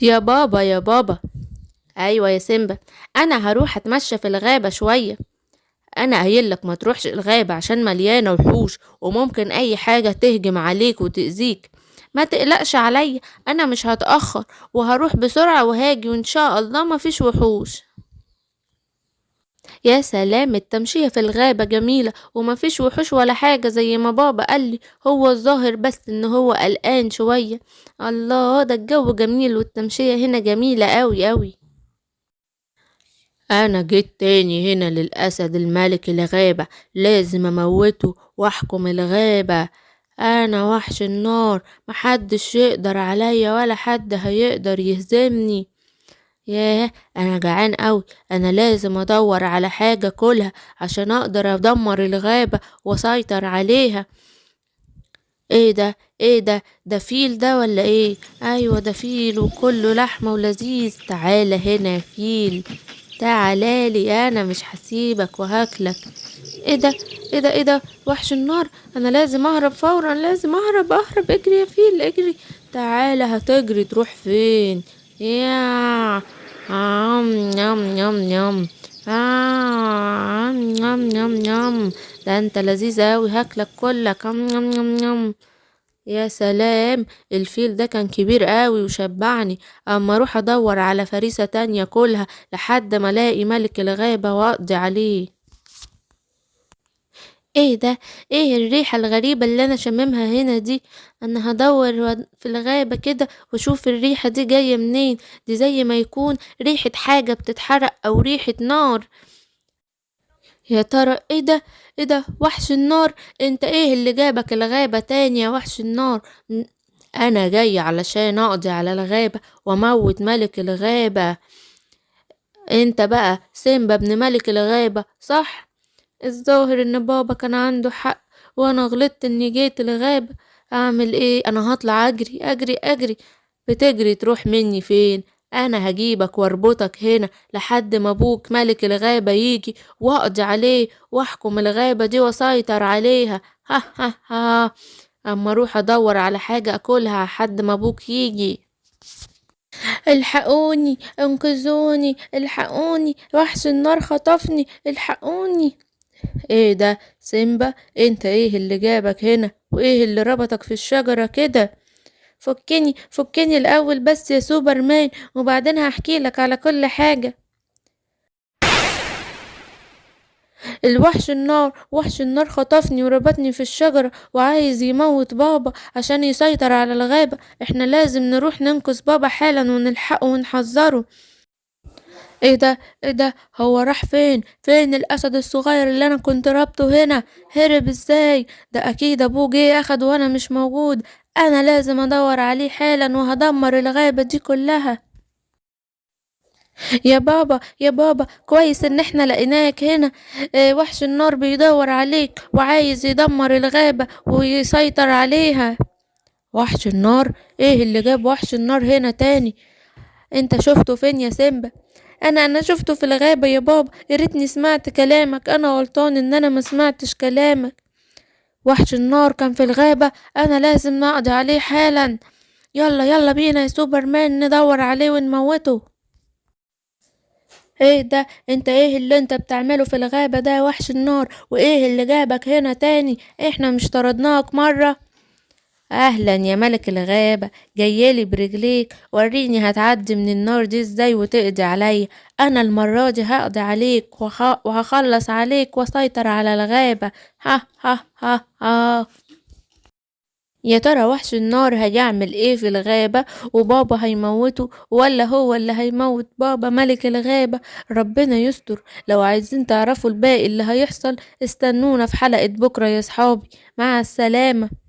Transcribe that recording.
يا بابا يا بابا. ايوه يا سيمبا. انا هروح اتمشى في الغابة شوية. انا قايل لك ما تروحش الغابة عشان مليانة وحوش وممكن اي حاجة تهجم عليك وتأذيك. ما تقلقش عليا، انا مش هتأخر وهروح بسرعة وهاجي وان شاء الله ما فيش وحوش. يا سلام، التمشية في الغابة جميلة وما فيش وحوش ولا حاجة زي ما بابا قالي. هو الظاهر بس ان هو قلقان شوية. الله، ده الجو جميل والتمشية هنا جميلة قوي قوي. انا جيت تاني هنا للاسد الملك الغابة. لازم اموته واحكم الغابة. انا وحش النار، محدش يقدر عليا ولا حد هيقدر يهزمني. ياه، انا جعان قوي. انا لازم ادور على حاجة كلها عشان اقدر ادمر الغابة واسيطر عليها. ايه ده؟ ايه ده فيل ده ولا ايه؟ ايوه ده فيل وكله لحمة ولذيذ. تعالى هنا يا فيل، تعالالي، انا مش هسيبك وهاكلك. ايه ده؟ ايه ده وحش النار. انا لازم اهرب فورا، لازم اهرب. اجري يا فيل اجري. تعالى، هتجري تروح فين؟ يا يم يم يم. يم يم يم. ده انت لذيذ اوي، هاكلك كلك. يم يم يم. يا سلام، الفيل ده كان كبير قوي وشبعني. اما اروح ادور على فريسة تانية كلها لحد ما الاقي ملك الغابة واقضي عليه. ايه ده؟ ايه الريحة الغريبة اللي انا شممها هنا دي؟ انا هدور في الغابة كده واشوف الريحة دي جاية منين. دي زي ما يكون ريحة حاجة بتتحرق او ريحة نار. يا ترى ايه ده؟ ايه ده وحش النار؟ انت ايه اللي جابك الغابة تاني يا وحش النار؟ انا جاي علشان اقضي على الغابة واموت ملك الغابة. انت بقى سيمبا ابن ملك الغابة صح؟ الظاهر ان بابا كان عنده حق وانا غلطت اني جيت الغابة. اعمل ايه؟ انا هطلع اجري. بتجري تروح مني فين؟ انا هجيبك واربطك هنا لحد ما ابوك ملك الغابة يجي واقضي عليه واحكم الغابة دي واسيطر عليها. ها ها ها. اما اروح ادور على حاجة اكلها لحد ما ابوك يجي. الحقوني، انقذوني، الحقوني، وحش النار خطفني، الحقوني. ايه ده سيمبا؟ انت ايه اللي جابك هنا وايه اللي ربطك في الشجرة كده؟ فكني الاول بس يا سوبرمان وبعدين هحكي لك على كل حاجة. وحش النار خطفني وربطني في الشجرة وعايز يموت بابا عشان يسيطر على الغابة. احنا لازم نروح ننقذ بابا حالا ونلحقه ونحذره. ايه ده هو راح فين الاسد الصغير اللي انا كنت رابطه هنا؟ هرب ازاي؟ ده اكيد ابوه جه اخده وانا مش موجود. انا لازم ادور عليه حالا وهدمر الغابة دي كلها. يا بابا كويس ان احنا لقيناك هنا. اه، وحش النار بيدور عليك وعايز يدمر الغابة ويسيطر عليها. وحش النار؟ ايه اللي جاب وحش النار هنا تاني؟ انت شفته فين يا سيمبا؟ انا شفته في الغابة يا بابا. يا ريتني سمعت كلامك، انا غلطان ان انا ما سمعتش كلامك. وحش النار كان في الغابة؟ انا لازم نقضي عليه حالا. يلا بينا يا سوبرمان ندور عليه ونموته. ايه ده؟ انت ايه اللي انت بتعمله في الغابة ده يا وحش النار؟ وايه اللي جابك هنا تاني؟ احنا مش طردناك مرة؟ اهلا يا ملك الغابة، جايلي برجليك؟ وريني هتعدي من النار دي ازاي وتقضي عليا. انا المرة دي هقضي عليك وهخلص عليك واسيطر على الغابة. ها ها ها ها. يا ترى وحش النار هيعمل ايه في الغابة؟ وبابا هيموته ولا هو اللي هيموت بابا ملك الغابة؟ ربنا يستر. لو عايزين تعرفوا الباقي اللي هيحصل استنونا في حلقة بكرة يا صحابي. مع السلامة.